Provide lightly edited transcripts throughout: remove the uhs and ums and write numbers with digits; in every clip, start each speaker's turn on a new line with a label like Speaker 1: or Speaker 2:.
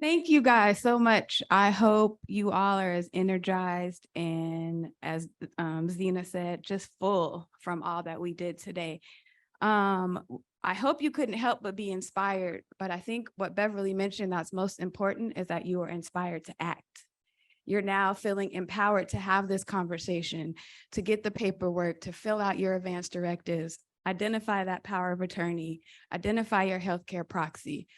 Speaker 1: Thank you guys so much. I hope you all are as energized and as Zena said, just full from all that we did today. I hope you couldn't help but be inspired, but I think what Beverly mentioned that's most important is that you are inspired to act. You're now feeling empowered to have this conversation, to get the paperwork, to fill out your advance directives, identify that power of attorney, identify your healthcare proxy.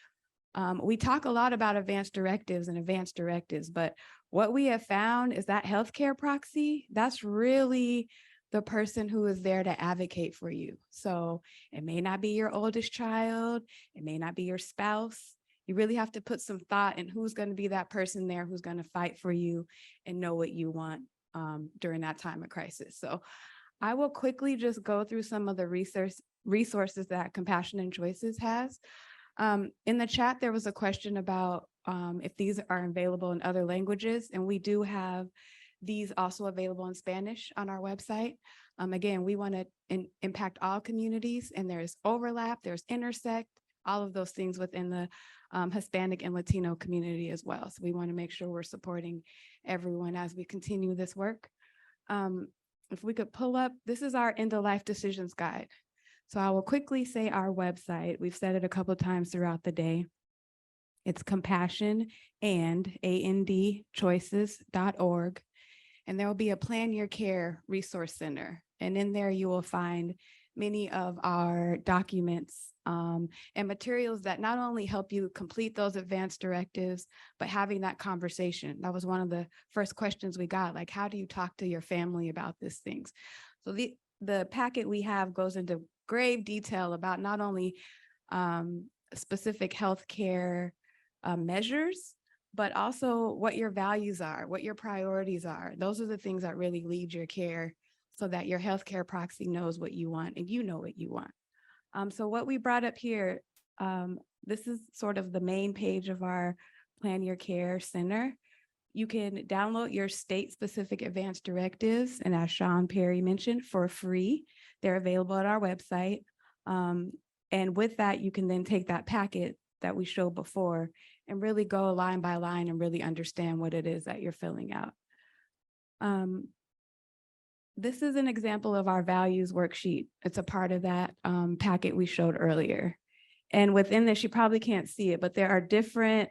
Speaker 1: We talk a lot about advanced directives, but what we have found is that healthcare proxy, that's really the person who is there to advocate for you. So it may not be your oldest child, it may not be your spouse. You really have to put some thought in who's going to be that person there who's going to fight for you and know what you want during that time of crisis. So I will quickly just go through some of the resources that Compassion and Choices has. In the chat, there was a question about if these are available in other languages, and we do have these also available in Spanish on our website. Again, we want to impact all communities, and there's overlap, there's intersect, all of those things within the Hispanic and Latino community as well. So we want to make sure we're supporting everyone as we continue this work. If we could pull up, this is our end of life decisions guide. So I will quickly say our website. We've said it a couple of times throughout the day. It's compassion and choices.org. And there will be a Plan Your Care resource center. And in there you will find many of our documents and materials that not only help you complete those advanced directives, but having that conversation. That was one of the first questions we got, like, how do you talk to your family about these things? So the packet we have goes into grave detail about not only specific healthcare measures, but also what your values are, what your priorities are. Those are the things that really lead your care so that your healthcare proxy knows what you want and you know what you want. So what we brought up here, this is sort of the main page of our Plan Your Care Center. You can download your state-specific advanced directives, and as Sean Perry mentioned, for free. They're available at our website. And with that, you can then take that packet that we showed before and really go line by line and really understand what it is that you're filling out. This is an example of our values worksheet. It's a part of that packet we showed earlier. And within this, you probably can't see it, but there are different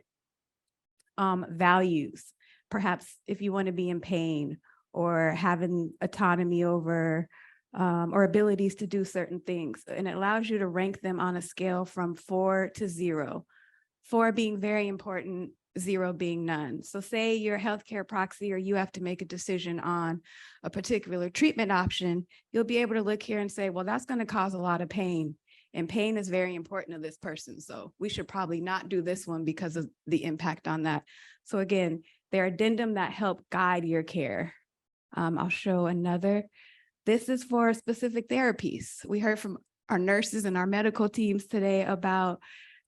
Speaker 1: values. Perhaps if you want to be in pain or having autonomy over or abilities to do certain things. And it allows you to rank them on a scale from 4 to 0, 4 being very important, 0 being none. So say you're a healthcare proxy or you have to make a decision on a particular treatment option, you'll be able to look here and say, well, that's going to cause a lot of pain. And pain is very important to this person. So we should probably not do this one because of the impact on that. So again, they're addendum that help guide your care. I'll show another. This is for specific therapies. We heard from our nurses and our medical teams today about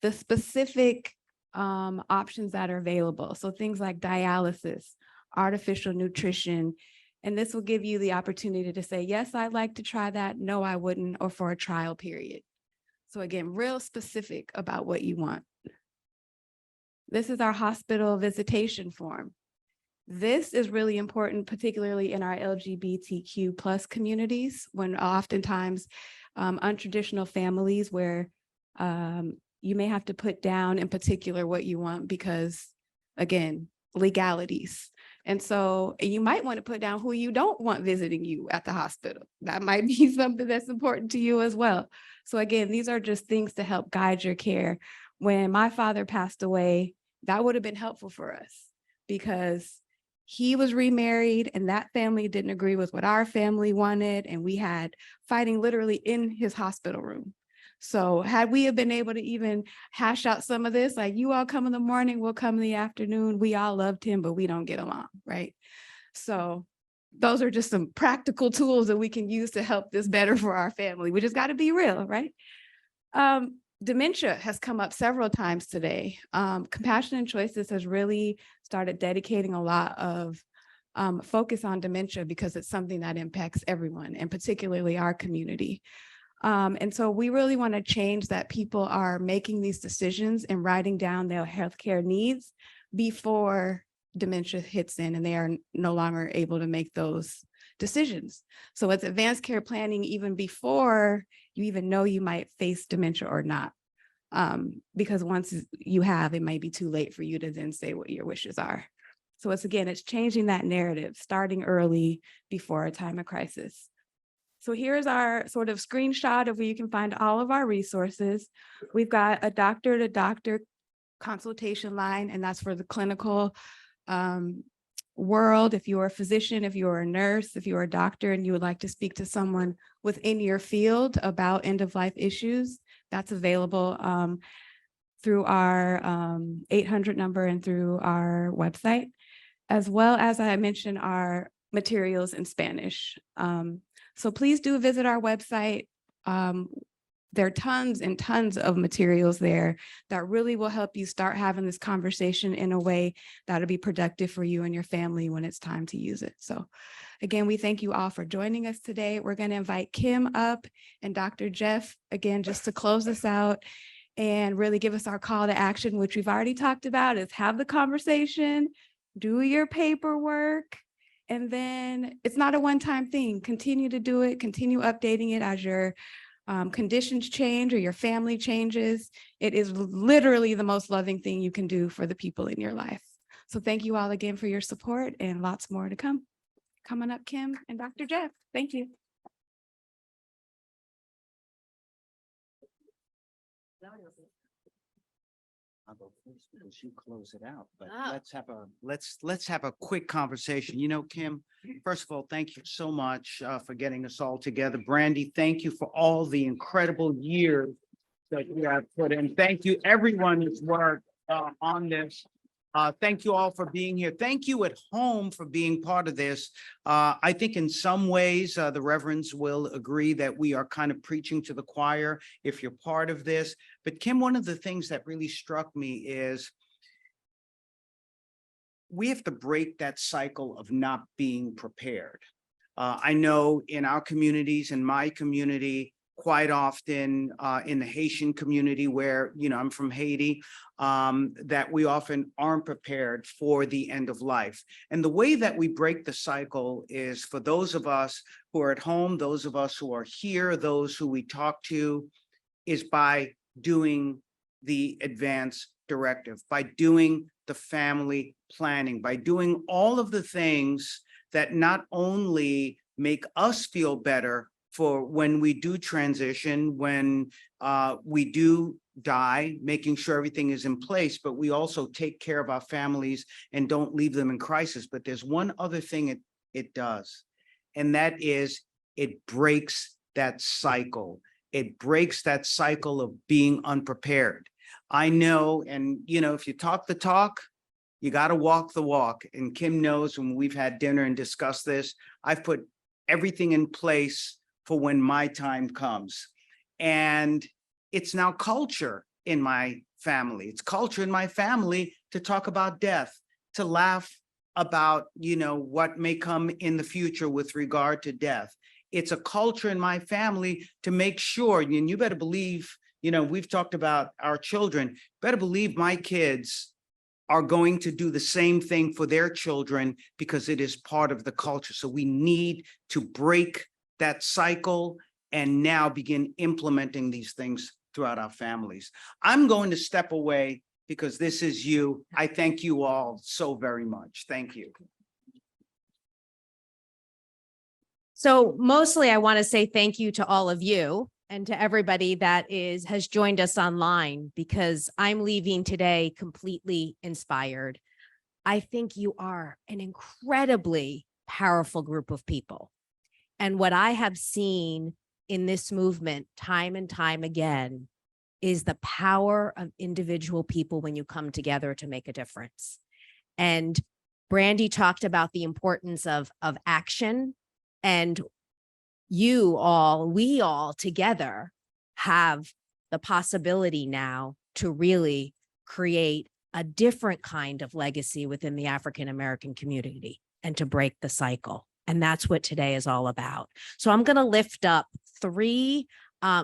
Speaker 1: the specific options that are available. So things like dialysis, artificial nutrition, and this will give you the opportunity to say, yes, I'd like to try that. No, I wouldn't, or for a trial period. So again, real specific about what you want. This is our hospital visitation form. This is really important, particularly in our LGBTQ plus communities, when oftentimes untraditional families where you may have to put down in particular what you want because, again, legalities. And so you might want to put down who you don't want visiting you at the hospital. That might be something that's important to you as well. So again, these are just things to help guide your care. When my father passed away, that would have been helpful for us because he was remarried and that family didn't agree with what our family wanted. And we had fighting literally in his hospital room. So had we have been able to even hash out some of this, like you all come in the morning, we'll come in the afternoon. We all loved him, but we don't get along, right? So those are just some practical tools that we can use to help this better for our family. We just got to be real, right? Dementia has come up several times today. Compassion and Choices has really started dedicating a lot of focus on dementia because it's something that impacts everyone and particularly our community. And so we really want to change that. People are making these decisions and writing down their healthcare needs before dementia hits in and they are no longer able to make those decisions. So it's advanced care planning even before you even know you might face dementia or not. Because once you have, it might be too late for you to then say what your wishes are. So it's changing that narrative, starting early before a time of crisis. So here's our sort of screenshot of where you can find all of our resources. We've got a doctor-to-doctor consultation line, and that's for the clinical world. If you're a physician, if you're a nurse, if you're a doctor, and you would like to speak to someone within your field about end-of-life issues, that's available through our 800 number and through our website, as well as I mentioned our materials in Spanish. So please do visit our website. There are tons and tons of materials there that really will help you start having this conversation in a way that'll be productive for you and your family when it's time to use it. So again, we thank you all for joining us today. We're going to invite Kim up and Dr. Jeff again, just to close this out and really give us our call to action, which we've already talked about, is have the conversation, do your paperwork, and then it's not a one-time thing. Continue to do it, continue updating it as your conditions change or your family changes. It is literally the most loving thing you can do for the people in your life. So thank you all again for your support and lots more to come. Coming up, Kim and Dr. Jeff. Thank you.
Speaker 2: I'll go first because you close it out, but let's have a quick conversation. You know, Kim, first of all, thank you so much for getting us all together. Brandi, thank you for all the incredible years that you have put in. Thank you, everyone who's worked on this. Thank you all for being here. Thank you at home for being part of this. I think in some ways, the reverends will agree that we are kind of preaching to the choir if you're part of this. But Kim, one of the things that really struck me is we have to break that cycle of not being prepared. I know in our communities, in my community, quite often in the Haitian community where, you know, I'm from Haiti, that we often aren't prepared for the end of life. And the way that we break the cycle is for those of us who are at home, those of us who are here, those who we talk to, is by doing the advance directive, by doing the family planning, by doing all of the things that not only make us feel better for when we do transition, when we do die, making sure everything is in place, but we also take care of our families and don't leave them in crisis. But there's one other thing it does, and that is it breaks that cycle. It breaks that cycle of being unprepared. I know, and you know, if you talk the talk, you got to walk the walk. And Kim knows when we've had dinner and discussed this, I've put everything in place for when my time comes. And it's now culture in my family. It's culture in my family to talk about death, to laugh about, you know, what may come in the future with regard to death. It's a culture in my family to make sure, and you better believe, you know, we've talked about our children, better believe my kids are going to do the same thing for their children because it is part of the culture. So we need to break that cycle and now begin implementing these things throughout our families. I'm going to step away because this is you. I thank you all so very much. Thank you.
Speaker 3: So mostly I want to say thank you to all of you and to everybody that has joined us online, because I'm leaving today completely inspired. I think you are an incredibly powerful group of people. And what I have seen in this movement time and time again is the power of individual people when you come together to make a difference. And Brandi talked about the importance of action, and we all together have the possibility now to really create a different kind of legacy within the African-American community and to break the cycle. And that's what today is all about. So I'm going to lift up 3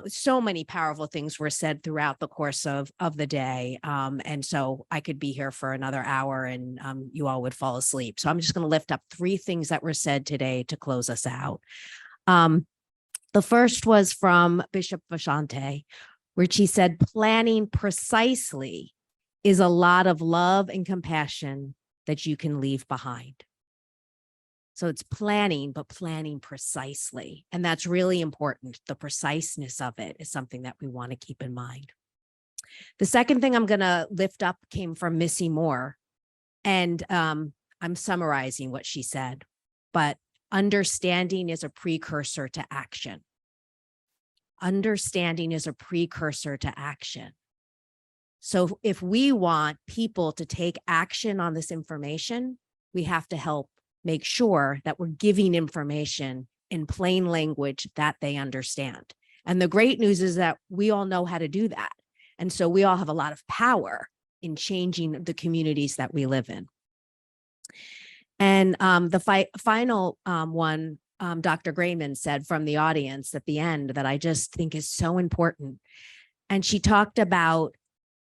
Speaker 3: So many powerful things were said throughout the course of the day. And so I could be here for another hour and you all would fall asleep. So I'm just going to lift up 3 things that were said today to close us out. The first was from Bishop Vashante, where she said, planning precisely is a lot of love and compassion that you can leave behind. So it's planning, but planning precisely. And that's really important. The preciseness of it is something that we want to keep in mind. The second thing I'm going to lift up came from Missy Moore. And I'm summarizing what she said, but understanding is a precursor to action. Understanding is a precursor to action. So if we want people to take action on this information, we have to help make sure that we're giving information in plain language that they understand. And the great news is that we all know how to do that. And so we all have a lot of power in changing the communities that we live in. And the final one, Dr. Grayman said from the audience at the end that I just think is so important. And she talked about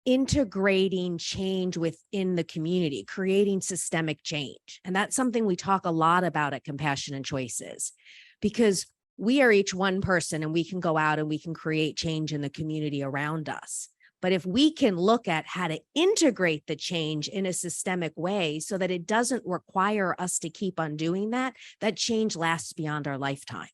Speaker 3: integrating change within the community, creating systemic change. And that's something we talk a lot about at Compassion and Choices, because we are each one person and we can go out and we can create change in the community around us. But if we can look at how to integrate the change in a systemic way so that it doesn't require us to keep on doing that, that change lasts beyond our lifetime.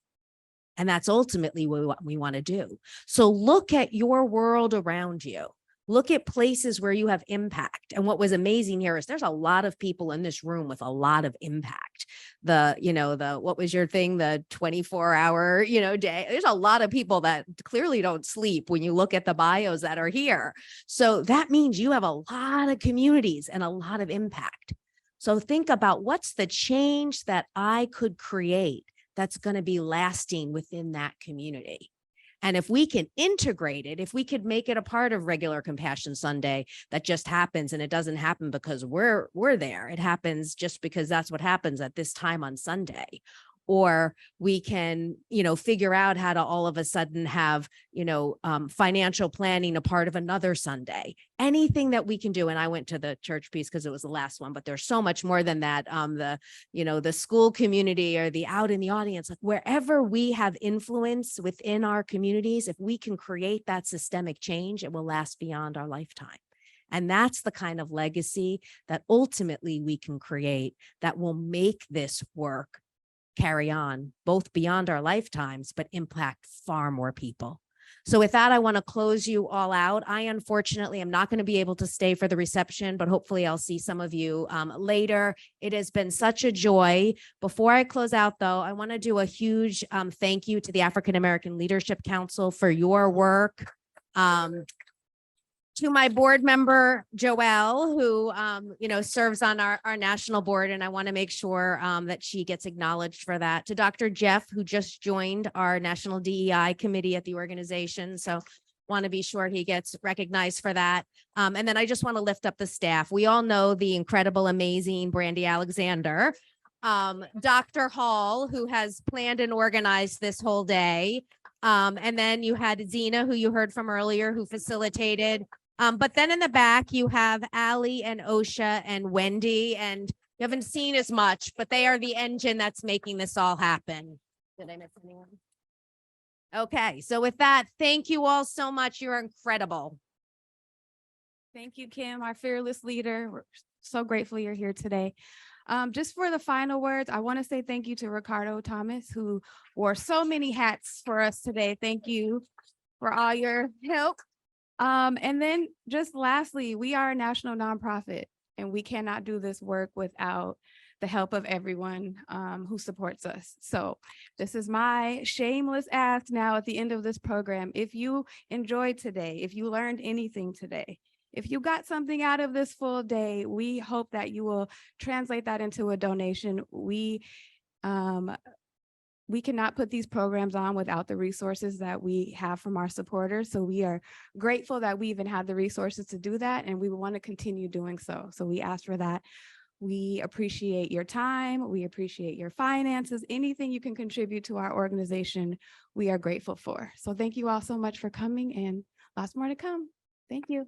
Speaker 3: And that's ultimately what we want to do. So look at your world around you. Look at places where you have impact. And what was amazing here is there's a lot of people in this room with a lot of impact. What was your thing? The 24-hour, day. There's a lot of people that clearly don't sleep when you look at the bios that are here. So that means you have a lot of communities and a lot of impact. So think about what's the change that I could create that's going to be lasting within that community. And if we can integrate it, if we could make it a part of regular Compassion Sunday that just happens, and it doesn't happen because we're there, it happens just because that's what happens at this time on Sunday. Or we can, figure out how to all of a sudden have, financial planning a part of another Sunday. Anything that we can do. And I went to the church piece because it was the last one, but there's so much more than that. The school community or the out in the audience, like wherever we have influence within our communities, if we can create that systemic change, it will last beyond our lifetime. And that's the kind of legacy that ultimately we can create that will make this work carry on both beyond our lifetimes, but impact far more people. So with that, I want to close you all out. I unfortunately am not going to be able to stay for the reception, but hopefully I'll see some of you later. It has been such a joy. Before I close out, though, I want to do a huge thank you to the African American Leadership Council for your work. To my board member, Joelle, who, serves on our national board, and I want to make sure that she gets acknowledged for that. To Dr. Jeff, who just joined our national DEI committee at the organization. So want to be sure he gets recognized for that. And then I just want to lift up the staff. We all know the incredible, amazing Brandi Alexander, Dr. Hall, who has planned and organized this whole day. And then you had Zena, who you heard from earlier, who facilitated. But then in the back, you have Allie and Osha and Wendy, and you haven't seen as much, but they are the engine that's making this all happen. Did I miss anyone? Okay, so with that, thank you all so much. You're incredible.
Speaker 1: Thank you, Kim, our fearless leader. We're so grateful you're here today. Just for the final words, I want to say thank you to Ricardo Thomas, who wore so many hats for us today. Thank you for all your help. And then just lastly, we are a national nonprofit and we cannot do this work without the help of everyone who supports us. So this is my shameless ask now at the end of this program. If you enjoyed today, if you learned anything today, if you got something out of this full day, we hope that you will translate that into a donation. We cannot put these programs on without the resources that we have from our supporters. So we are grateful that we even have the resources to do that, and we want to continue doing so. So we ask for that. We appreciate your time. We appreciate your finances. Anything you can contribute to our organization, we are grateful for. So thank you all so much for coming, and lots more to come. Thank you.